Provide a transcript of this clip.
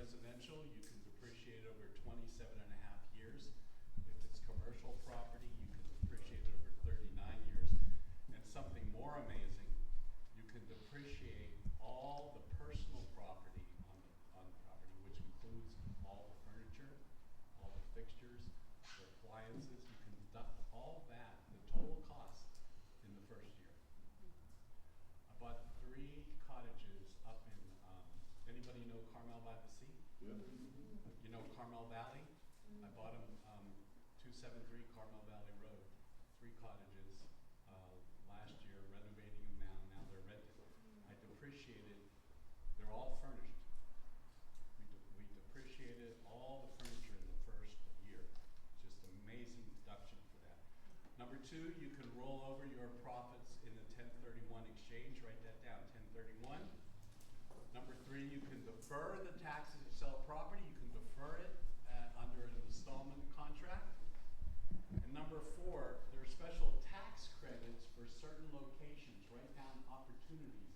residential, you can depreciate over 27.5 years. If it's commercial property, you can depreciate it over 39 years. And something more amazing, you can depreciate all the personal property on the property, which includes all the furniture, all the fixtures, the appliances. You can deduct all that, the total cost, in the first year. I bought 3 cottages up in, anybody know Carmel by the Sea? Yeah. You know Carmel Valley? I bought them 273 Carmel Valley Road, 3 cottages last year, renovating them now they're rented. I depreciated, they're all furnished. We depreciated all the furniture in the first year. Just amazing deduction for that. Number 2, you can roll over your profits in a 1031 exchange. Write that down, 1031. Number 3, you can defer the taxes to sell property. You can defer it under an installment contract. And number 4, there are special tax credits for certain locations. Write down opportunities